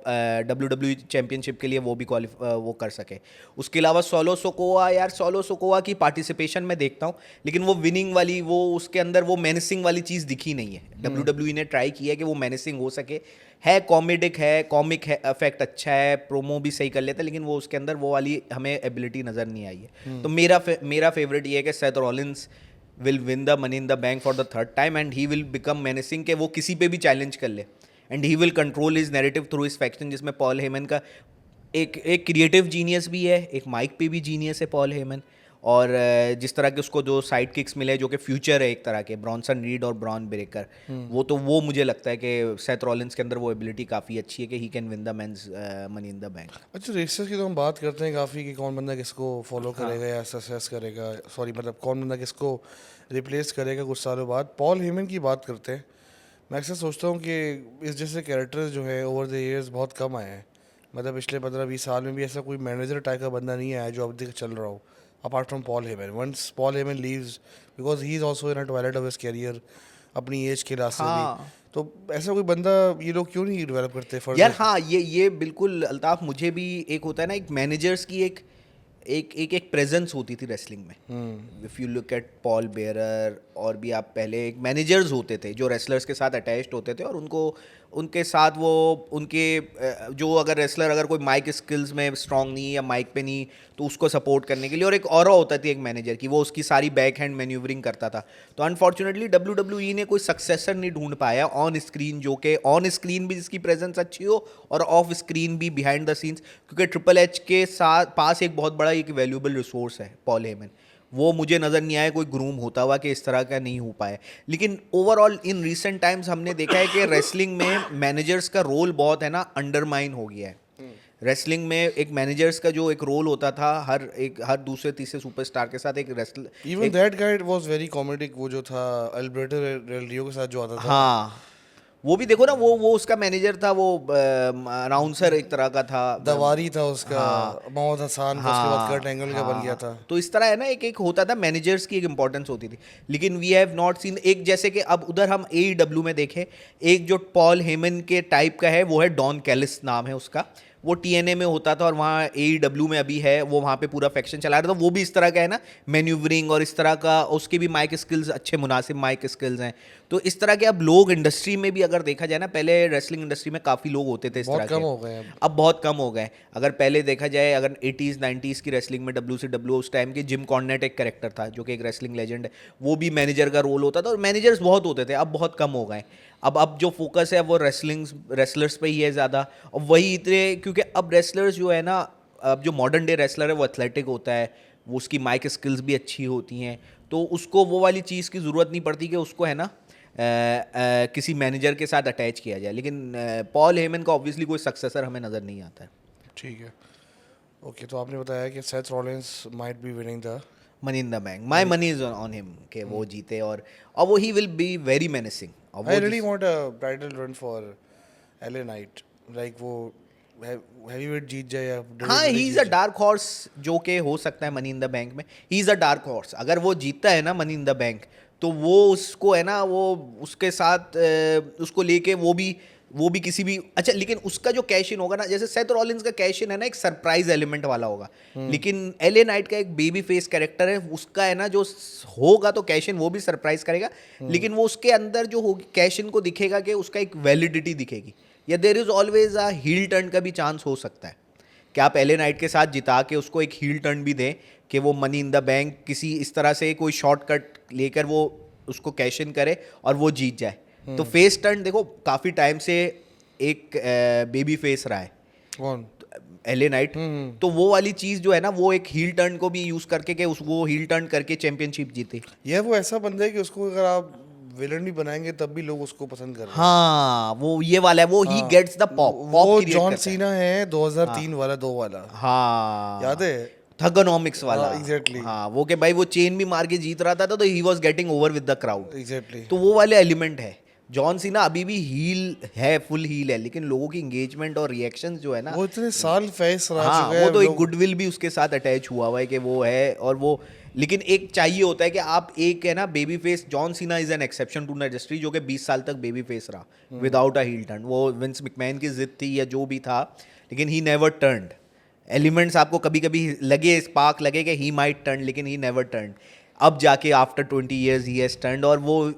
WWE चैम्पियनशिप के लिए वो भी वो कर सके। उसके अलावा सोलो सोकोवा, यार सोलो सोकोवा की पार्टिसिपेशन में देखता हूँ, लेकिन वो विनिंग वाली, वो उसके अंदर वो मेनेसिंग वाली चीज़ दिखी नहीं है। WWE ने ट्राई किया है कि वो मेनेसिंग हो सके, है कॉमेडिक है, कॉमिक है, इफेक्ट अच्छा है, प्रोमो भी सही कर लेता है, लेकिन वो उसके अंदर वो वाली हमें एबिलिटी नज़र नहीं आई है। तो मेरा फेवरेट ये है कि Seth Rollins will win the money in the bank for the 3rd time, and he will become menacing, के वो किसी पे भी चैलेंज कर ले, and he will control his narrative through his faction, जिसमें पॉल हेमन का एक क्रिएटिव जीनियस भी है, एक माइक पे भी जीनियस है पॉल हेमन, और जिस तरह के उसको जो साइड किक्स मिले जो कि फ्यूचर है एक तरह के, ब्रॉन्सन रीड और ब्रॉन ब्रेकर, वो मुझे लगता है कि सेथ रॉलिंस के अंदर वो एबिलिटी काफ़ी अच्छी है कि he can win the men's money in the bank. अच्छा रेसर्स की तो हम बात करते हैं काफ़ी कि कौन बंदा किसको फॉलो करेगा या सक्सेस करेगा, सॉरी मतलब कौन बंदा किसको रिप्लेस करेगा कुछ सालों बाद। पॉल हेमन की बात करते हैं, मैं अक्सर सोचता हूँ कि इस जैसे कैरेक्टर्स जो है ओवर द ईयर्स बहुत कम आए हैं, मतलब पिछले 15-20 साल में भी ऐसा कोई मैनेजर टाइप का बंदा नहीं आया जो अब तक चल रहा हो apart from Paul Heyman. Once Paul Heyman leaves, because he is also in a twilight of his career अपनी एज के लिहाज से भी, तो ऐसा कोई बंदा ये लोग क्यों नहीं डेवलप करते फर्दर? यार हाँ, ये बिल्कुल अल्ताफ, मुझे भी एक होता है ना, एक मैनेजर्स की एक प्रेजेंस होती थी रेसलिंग में। If you look at Paul bearer, और भी आप पहले एक मैनेजर्स होते थे जो रेसलर्स के साथ अटैच्ड होते थे, और उनके साथ वो उनके जो अगर रेसलर अगर कोई माइक स्किल्स में स्ट्रांग नहीं या माइक पे नहीं, तो उसको सपोर्ट करने के लिए, और एक ऑरा होता थी एक मैनेजर की, वो उसकी सारी बैक हैंड मैन्यूवरिंग करता था। तो अनफॉर्चुनेटली WWE ने कोई सक्सेसर नहीं ढूंढ पाया ऑन स्क्रीन, जो कि ऑन स्क्रीन भी जिसकी प्रेजेंस अच्छी हो और ऑफ स्क्रीन भी बिहाइंड द सीन्स, क्योंकि ट्रिपल एच के साथ पास एक बहुत बड़ा एक वैल्यूएबल रिसोर्स है पॉल हेमन, वो मुझे नज़र नहीं आया कोई ग्रूम होता हुआ कि इस तरह का नहीं हो पाया। लेकिन ओवरऑल इन रीसेंट टाइम्स हमने देखा है कि रेसलिंग में मैनेजर्स का रोल बहुत है ना अंडरमाइन हो गया है। रेसलिंग में एक मैनेजर्स का जो एक रोल होता था हर दूसरे तीसरे सुपरस्टार के साथ एक wrestler, even that guide was very comedic, वो जो था अल्बर्टो डेल रियो के साथ जो आता था। हाँ, वो भी देखो ना, वो उसका मैनेजर था, वो अनाउंसर एक तरह का था, दवारी था उसका, मोहम्मद हसन का, उसके बाद कर्ट एंगल का बन गया था। तो इस तरह है ना, एक होता था मैनेजर्स की एक इंपॉर्टेंस होती थी। लेकिन वी हैव नॉट सीन एक, जैसे कि अब उधर हम AEW में देखें, एक जो पॉल हेमन के टाइप का है वो है डॉन कैलिस नाम है उसका, वो TNA में होता था और वहाँ AEW में अभी है, वो वहाँ पे पूरा फैक्शन चला रहा था। वो भी इस तरह का है ना, मैन्यूवरिंग और इस तरह का, उसके भी माइक स्किल्स अच्छे मुनासिब माइक स्किल्स हैं। तो इस तरह के अब लोग इंडस्ट्री में भी अगर देखा जाए ना, पहले रेसलिंग इंडस्ट्री में काफ़ी लोग होते थे इस बहुत तरह कम के, हो गए हैं अब। अब बहुत कम हो गए। अगर पहले देखा जाए, अगर 80s 90s की रेसलिंग में WCW उस टाइम के जिम कॉर्नेट एक कैरेक्टर था जो कि एक रेसलिंग लेजेंड है, वो भी मैनेजर का रोल होता था और मैनेजर्स बहुत होते थे। अब बहुत कम हो गए। अब जो फोकस है वो रेसलर्स पे ही है ज़्यादा। और वही इतने, क्योंकि अब रेसलर्स जो है ना, अब जो मॉडर्न डे रेसलर है वो एथलेटिक होता है, वो उसकी माइक स्किल्स भी अच्छी होती हैं, तो उसको वो वाली चीज़ की ज़रूरत नहीं पड़ती कि उसको है ना किसी मैनेजर के साथ अटैच किया जाए। लेकिन पॉल हेमन का ऑब्वियसली कोई सक्सेसर हमें नज़र नहीं आता है। ठीक है, ओके। तो आपने बताया कि Seth Rollins might be winning the money in the bank, my money is on him कि वो जीते, और वो he will be very menacing. और आई वो really want a title run for LA night, like वो हैवीवेट जीत जाए या हाँ, WWE ही इज़ जीत अ जाए। डार्क हॉर्स जो कि हो सकता है मनी इन द बैंक में। He is a dark horse, अगर वो जीतता है ना मनी इन द बैंक, तो वो उसको है ना, वो उसके साथ उसको लेके वो भी किसी भी, अच्छा लेकिन उसका जो कैश इन होगा ना, जैसे सेथ रॉलिंस का कैश इन है ना, एक सरप्राइज एलिमेंट वाला होगा। लेकिन एलए नाइट का एक बेबी फेस कैरेक्टर है, उसका है ना जो होगा तो कैश इन वो भी सरप्राइज करेगा, लेकिन वो उसके अंदर जो होगी कैश इन को दिखेगा कि उसका एक वैलिडिटी दिखेगी, या there is always a heel turn का भी चांस हो सकता है कि आप एले नाइट के साथ जिता के उसको एक हील टर्न भी दें कि वो मनी इन द बैंक किसी इस तरह से कोई शॉर्टकट लेकर वो उसको कैश इन करे और वो जीत जाए। तो फेस टर्न देखो, काफ़ी टाइम से एक बेबी फेस रहा है कौन? एले नाइट, तो वो वाली चीज़ जो है ना, वो एक हील टर्न को भी यूज़ करके कि उस वो हील टर्न करके चैंपियनशिप जीते। यह वो ऐसा बंदा है कि उसको अगर आप विलन भी बनाएंगे तब भी लोग उसको पसंद कर रहे हैं। हाँ, वो ये वाला है, वो ही हाँ, गेट्स द पॉप, पॉप वो क्रिएट जॉन करता है। सीना है हाँ 2003 वाला, 2 वाला, याद हाँ, है? थगोनॉमिक्स वाला। हाँ एग्जैक्टली, हाँ, वो कि भाई वो चेन भी मार के जीत रहा था तो he was getting over with the crowd. Exactly. तो वो वाले एलिमेंट है। जॉन सीना अभी भी हील है, फुल हील है, लेकिन लोगों की इंगेजमेंट और रिएक्शंस जो है ना, वो इतने साल फेस रह हाँ, चुका वो है तो एक लोग। गुडविल भी उसके साथ अटैच हुआ हुआ है कि वो है, और वो, लेकिन एक चाहिए होता है कि आप एक है ना baby face, John Cena is an exception to the industry जो कि 20 साल तक बेबी फेस रहा विदाउट अ हील टर्न। वो विंस मैकमैन की जिद थी या जो भी था, लेकिन ही नेवर टर्न्ड। एलिमेंट्स आपको कभी कभी लगे, स्पार्क लगे कि ही माइट टर्न, लेकिन ही नेवर टर्न। अब जाके after 20 years he has turned, और वो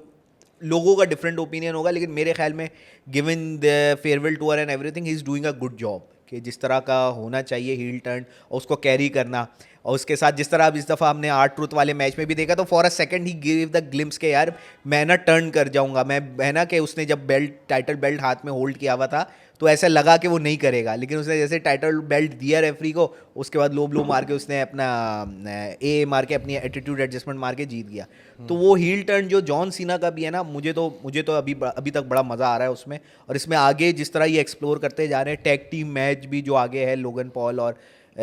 लोगों का डिफरेंट ओपिनियन होगा, लेकिन मेरे ख्याल में given the farewell tour and everything he is doing a good job कि जिस तरह का होना चाहिए हील टर्न और उसको कैरी करना। और उसके साथ जिस तरह अब इस दफ़ा हमने आर्ट ट्रूथ वाले मैच में भी देखा, तो for a second he give the glimpse के यार मैं ना टर्न कर जाऊंगा, मैं है ना, कि उसने जब टाइटल बेल्ट हाथ में होल्ड किया हुआ था तो ऐसा लगा कि वो नहीं करेगा, लेकिन उसने जैसे टाइटल बेल्ट दिया रेफरी को, उसके बाद लो ब्लो मार के उसने अपना ए मार के अपनी एटीट्यूड एडजस्टमेंट मार के जीत गया। तो वो हील टर्न जो जॉन सीना का भी है ना, मुझे तो अभी तक बड़ा मज़ा आ रहा है उसमें। और इसमें आगे जिस तरह ये एक्सप्लोर करते जा रहे हैं, टैग टीम मैच भी जो आगे है लोगन पॉल और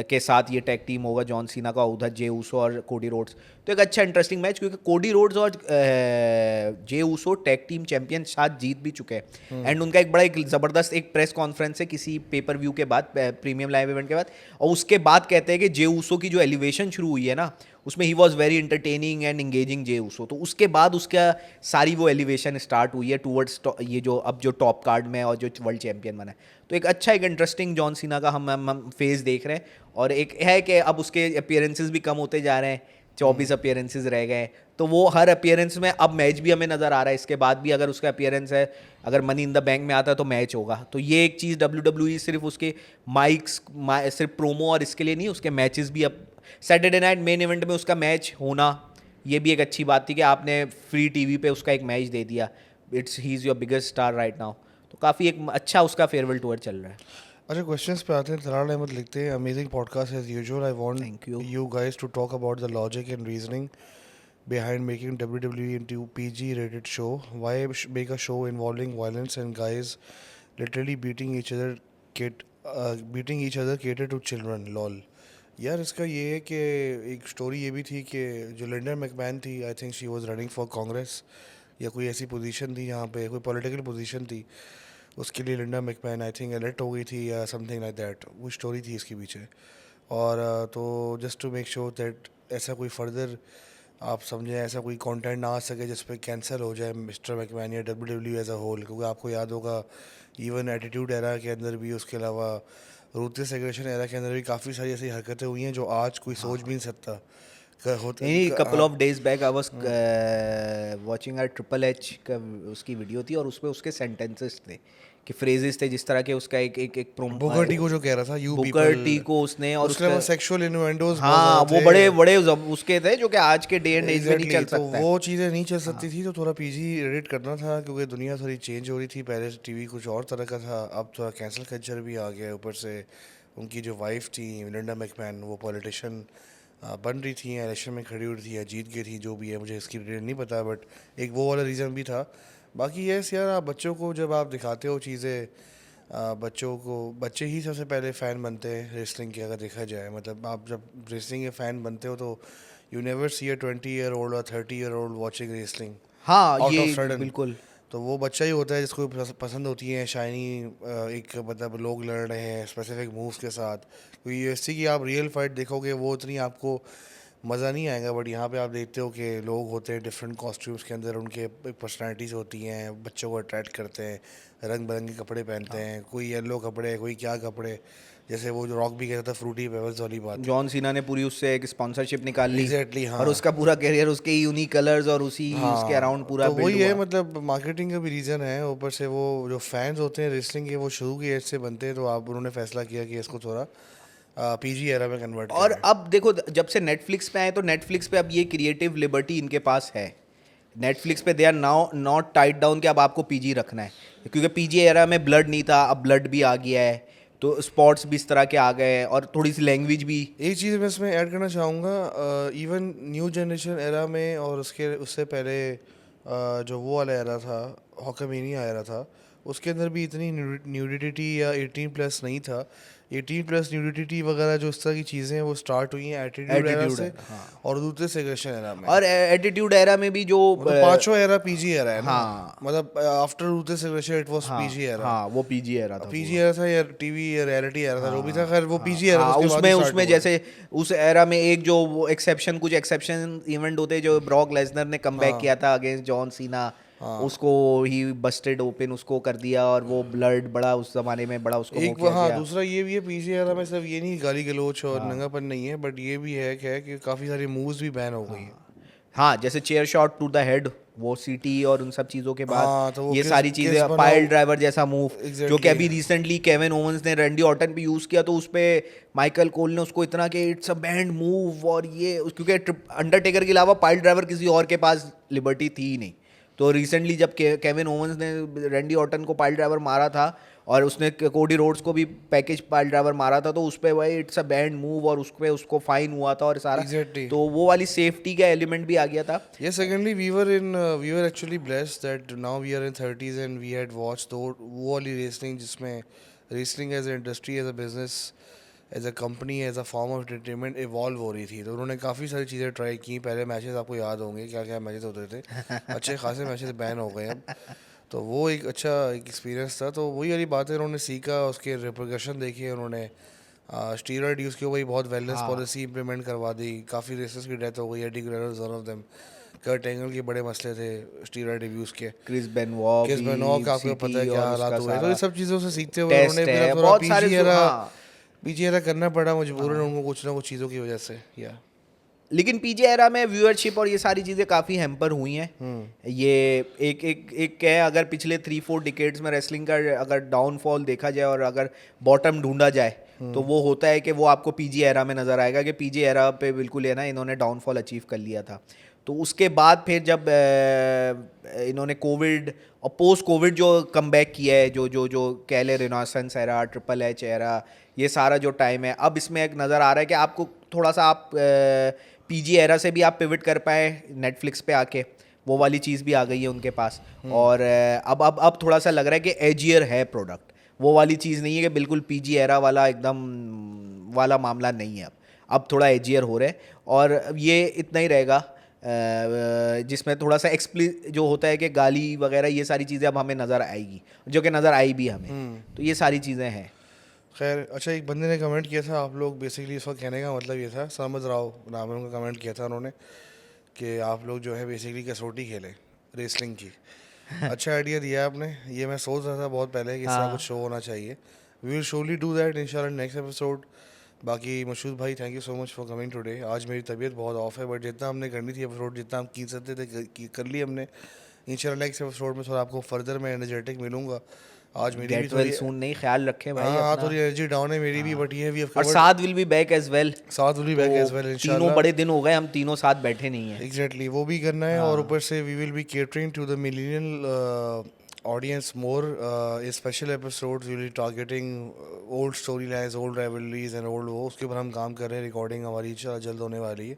के साथ ये टैग टीम होगा जॉन सीना का, उधर जे ऊसो और कोडी रोड्स, तो एक अच्छा इंटरेस्टिंग मैच, क्योंकि कोडी रोड्स और Jey Uso tag team champion साथ जीत भी चुके हैं। एंड उनका एक बड़ा एक ज़बरदस्त एक प्रेस कॉन्फ्रेंस है किसी पेपर व्यू के बाद, प्रीमियम लाइव इवेंट के बाद, और उसके बाद कहते हैं कि जे ऊसो की जो एलिवेशन शुरू हुई है ना, उसमें ही was very entertaining and engaging Jey Uso, तो उसके बाद उसका सारी वो एलिवेशन स्टार्ट हुई है टूवर्ड्स ये जो अब जो टॉप कार्ड में और जो वर्ल्ड चैंपियन बना है। तो एक अच्छा, एक इंटरेस्टिंग जॉन सीना का हम फेज देख रहे हैं। और एक है कि अब उसके अपीयरेंसेस भी कम होते जा रहे हैं, 24 अपीयरेंसेस रह गए, तो वो हर अपीयरेंस में अब मैच भी हमें नज़र आ रहा है। इसके बाद भी अगर उसका अपीयरेंस है, अगर मनी इन द बैंक में आता है तो मैच होगा। तो ये एक चीज़ WWE सिर्फ उसके माइक्स सिर्फ प्रोमो और इसके लिए नहीं, उसके मैचेस भी अब सैटरडे नाइट मेन इवेंट में उसका मैच होना, ये भी एक अच्छी बात थी कि आपने फ्री टीवी पे उसका एक मैच दे दिया। He is your biggest star right now, तो काफ़ी एक अच्छा उसका फेयरवेल टूर चल रहा है। अच्छा, क्वेश्चंस पे आते हैं। तलाल अहमद लिखते हैं, amazing podcast as usual, I Thank want you. You guys to talk about the logic and reasoning behind making WWE into PG rated show. Why make a show involving violence and guys literally beating each other cater to children? Lol. यार इसका ये है कि एक story ये भी थी कि जो लिंडा मैकमैन थी, I think she was running for Congress या कोई ऐसी पोजीशन थी यहाँ पे, कोई पॉलिटिकल पोजीशन थी, उसके लिए Linda McMahon I think elect हो गई थी या समथिंग लाइक दैट, वो स्टोरी थी इसके पीछे। और तो just to make sure that ऐसा कोई फर्दर आप समझें, ऐसा कोई कंटेंट ना आ सके जिस पे कैंसिल हो जाए मिस्टर मैकमैन या WWE एज अ होल, क्योंकि आपको याद होगा इवन एटीट्यूड एरा के अंदर भी उसके अलावा रूथलेस एग्रेशन एरा के अंदर भी काफ़ी सारी ऐसी हरकतें हुई हैं जो आज कोई सोच भी नहीं सकता नहीं, couple of days back I was hmm. Watching a triple H का उसकी वीडियो थी, और उसपे उसके सेंटेंसेस थे कि फ्रेजेस थे, जिस तरह के उसका एक बुकर टी को जो कह रहा था यू बुकर पीपल, टी को उसने, और उसके उसका अलावा सेक्सुअल इन्नुएंडोज बहुत हाँ, ज़्यादा वो थे। बड़े बड़े उसके थे जो कि आज के डे एंड एज में नहीं एग्जैक्टली चल तो सकता है। वो चीज़ें नहीं चल सकती थी, तो थोड़ा पीजी एडिट करना था क्योंकि दुनिया थोड़ी चेंज हो रही थी। पहले टीवी कुछ और तरह का था, अब थोड़ा कैंसिल कल्चर भी आ गया है। ऊपर से उनकी जो वाइफ थी लिंडा मैकमैन, वो पॉलिटिशियन बन रही थी, इलेक्शन में खड़ी हुई थी या जीत गई थी, जो भी है मुझे इसकी डिटेल नहीं पता, बट एक वो वाला रीज़न भी था। बाकी यस यार, आप बच्चों को जब आप दिखाते हो चीज़ें, बच्चों को, बच्चे ही सबसे पहले फ़ैन बनते हैं रेसलिंग के, अगर देखा जाए। मतलब आप जब रेसलिंग के फ़ैन बनते हो तो you never see a 20 year old और 30 ईयर ओल्ड वॉचिंग रेसलिंग हाँ, आउट ऑफ ये सडन। बिल्कुल। तो वो बच्चा ही होता है जिसको पसंद होती है शाइनी, एक मतलब लोग लड़ रहे हैं स्पेसिफिक मूव्स के साथ। क्योंकि यूएफसी की आप रियल फाइट देखोगे वो उतनी आपको मज़ा नहीं आएगा, बट यहाँ पे आप देखते हो कि लोग होते हैं डिफरेंट कॉस्ट्यूम्स के अंदर, उनके पर्सनैलिटीज़ होती हैं, बच्चों को अट्रैक्ट करते हैं, रंग बिरंगे कपड़े पहनते हैं, कोई येलो कपड़े, कोई क्या कपड़े। जैसे वो जो रॉक भी कहता था फ्रूटी पेबल्स वाली बात। जॉन सीना ने पूरी उससे एक स्पॉन्सरशिप निकाल ली, एग्जैक्टली और हाँ। उसका पूरा करियर उसके यूनिक कलर्स और उसी उसके अराउंड हाँ पूरा तो बिल्ड वही है, हुआ। मतलब मार्केटिंग का भी रीज़न है। ऊपर से वो जो फैंस होते हैं रेसलिंग के, वो शुरू की एज से बनते हैं, तो आप उन्होंने फैसला किया कि इसको थोड़ा पीजी एरा में कन्वर्ट और करें। अब देखो, जब से नेटफ्लिक्स पे आए तो नेटफ्लिक्स पे अब ये क्रिएटिव लिबर्टी इनके पास है। नेटफ्लिक्स पे they are now not tied down कि अब आपको पीजी रखना है, क्योंकि पीजी एरा में ब्लड नहीं था, अब ब्लड भी आ गया है, तो स्पॉट्स भी इस तरह के आ गए हैं, और थोड़ी सी लैंग्वेज भी। एक चीज़ मैं इसमें ऐड करना चाहूँगा, इवन न्यू जनरेशन एरा में और उससे पहले जो वो वाला एरा था, हॉकमेनिया एरा था, उसके अंदर भी इतनी न्यूडिटी या 18+ नहीं था। 18+ न्यूडिटी वगैरह जो इस तरह की चीज़ें हैं वो स्टार्ट हुई हैं एटीट्यूड एरा एटीट्यूड से है, हाँ। और दूसरे सेग्रेशन एरा में। और एटीट्यूड एरा में भी जो मतलब पांचवा एरा पीजी एरा है ना, हाँ, मतलब after ruthless aggression it was हाँ, पीजी एरा। हाँ, वो पीजी एरा था पीजी पूरा। एरा था या टीवी या रियलिटी एरा था, जो भी था, हाँ, खैर वो हाँ, पीजी एरा था, हाँ, उसके बाद ही उसमें स्टार्ट उसमें हुआ है। जैसे उस एरा में एक जो वो एक्सेप्शन, कुछ एक्सेप्शन इवेंट होते जो ब्रॉक लेसनर ने कमबैक हाँ किया था अगेंस्ट जॉन सीना, हाँ। उसको ही बस्टेड ओपन उसको कर दिया, और वो ब्लड बड़ा उस जमाने में बड़ा उसको वो एक वो, किया हाँ, गया। दूसरा ये भी है पीजी एरा में, सिर्फ ये नहीं गाली गलौच और हाँ, नंगापन नहीं है, बट ये भी है कि काफ़ी सारी मूव्स भी बैन हो गई हैं। हाँ, हाँ, जैसे chair shot to the head, वो सीटी और उन सब चीज़ों के बाद हाँ तो वो ये किस सारी किस चीज़ें, बनाओ। पाइल ड्राइवर जैसा मूव, जो कि एग्जैक्टली अभी रिसेंटली केविन ओवंस ने रैंडी ऑर्टन पे यूज़ किया, तो उस पे माइकल कोल ने उसको इतना कि इट्स अ बैंड मूव, और ये क्योंकि अंडरटेकर के अलावा पाइल ड्राइवर किसी और के पास लिबर्टी थी ही नहीं। तो रिसेंटली जब केविन ओवंस ने रैंडी ऑर्टन को पाइल ड्राइवर मारा था, और उसने कोडी रोड्स को भी पैकेज पाइल ड्राइवर मारा था, तो उस पे भाई इट्स अ बैंड मूव, और उस पे उसको फाइन हुआ था और सारा। एग्जैक्टली। तो वो वाली सेफ्टी का एलिमेंट भी आ गया था। Yes, secondly, we were actually blessed that now we are in 30s and we had watched वो वाली रेसलिंग जिसमें wrestling as a industry, as a business, as a company, as a form of entertainment evolve हो रही थी। तो उन्होंने काफ़ी सारी चीज़ें ट्राई की। पहले मैचेस आपको याद होंगे क्या क्या मैचेस होते थे, अच्छे खासे मैचेस बैन हो गए अब। तो वो एक अच्छा एक एक्सपीरियंस था। तो वही वाली बात है, उन्होंने सीखा, उसके रिप्रिकॉशन देखे उन्होंने। स्टीरॉयड यूज़ के, वही बहुत वेलनेस हाँ, पॉलिसी इंप्लीमेंट करवा दी। काफ़ी रेसर्स की डेथ हो गई, Eddie Guerrero is one of them. Kurt Angle के बड़े मसले थे स्टीरॉयड रिव्यूज़ के। क्रिस बेनवॉ किस भी, बेनॉक का आपको पता है सिटी, क्या और हालात उसका हुए। तो ये सारा सब चीज़ों से सीखते हुए उन्होंने टेस्ट फिर है, अब थोड़ा बहुत सारे हाँ, पीजी एरा करना पड़ा मजबूरन हाँ। उनको, कुछ ना कुछ चीज़ों की वजह से या। लेकिन पीजे एरा में व्यूअरशिप और ये सारी चीज़ें काफ़ी हैम्पर हुई हैं। ये एक एक एक है, अगर पिछले 3-4 डिकेड्स में रेसलिंग का अगर डाउनफॉल देखा जाए और अगर बॉटम ढूंढा जाए, तो वो होता है कि वो आपको पीजी एरा में नज़र आएगा कि पीजी एरा पे बिल्कुल है ना, इन्होंने डाउनफॉल अचीव कर लिया था। तो उसके बाद फिर जब इन्होंने कोविड और पोस्ट कोविड जो कमबैक किया है, जो जो जो कह ले Renaissance era, triple H era, ये सारा जो टाइम है, अब इसमें एक नज़र आ रहा है कि आपको थोड़ा सा आप पीजी एरा से भी आप पिवट कर पाए नेटफ्लिक्स पे आके, वो वाली चीज़ भी आ गई है उनके पास। और अब थोड़ा सा लग रहा है कि एजियर है प्रोडक्ट, वो वाली चीज़ नहीं है कि बिल्कुल पीजी एरा वाला एकदम वाला मामला नहीं है। अब थोड़ा एजियर हो रहा है, और ये इतना ही रहेगा जिसमें थोड़ा सा जो होता है कि गाली वगैरह, ये सारी चीज़ें अब हमें नज़र आएगी, जो कि नज़र आई भी हमें। तो ये सारी चीज़ें हैं। खैर अच्छा, एक बंदे ने कमेंट किया था, आप लोग बेसिकली इसका कहने का मतलब ये था, समझ राव नाम है उनका, कमेंट किया था उन्होंने कि आप लोग जो है बेसिकली कसौटी खेलें रेसलिंग की। अच्छा आइडिया दिया आपने, ये मैं सोच रहा था बहुत पहले कि इस तरह कुछ हाँ, शो होना चाहिए। We will surely do that इंशाल्लाह नेक्स्ट एपिसोड. बाकी मशहूद भाई thank you so much for coming today. आज मेरी तबीयत बहुत ऑफ है बट जितना हमने करनी थी एपिसोड, जितना हम की सकते थे कर ली हमने. इंशाल्लाह नेक्स्ट एपिसोड में थोड़ा आपको फर्दर मैं एनर्जेटिक मिलूंगा. आज मेरी भी गेट वेल थोड़ी, सून, नहीं ख्याल रखे भाई हाँ अपना. थोड़ी एनर्जी डाउन है मेरी भी, बट ये वी हैव और कवर्ड. साथ will be back as well. साथ will be back as well तीनों इंशाल्लाह. बड़े दिन हो गए हम तीनों साथ बैठे नहीं हैं. एग्जैक्टली वो भी करना है. और ऊपर से we will be catering to the millennial audience more. In special episodes we will be targeting old storylines, old rivalries and old वो उसके ऊपर हम काम कर रहे हैं. रिकॉर्डिंग हमारी इंशाल्लाह जल्द होने वाली है.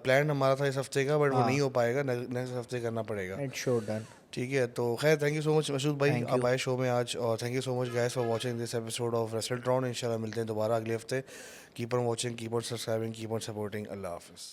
प्लान हमारा था इस हफ्ते का बट वो नहीं हो पाएगा, नेक्स्ट हफ्ते करना पड़ेगा. It's sure done. ठीक है. तो खैर thank you so much Mashhood भाई, Thank आप you. आए शो में आज. और thank you so much guys for watching this episode of Wrestletron. इंशाल्लाह मिलते हैं दोबारा अगले हफ्ते. Keep on watching, keep on subscribing, keep on supporting. अल्लाह हाफिज़.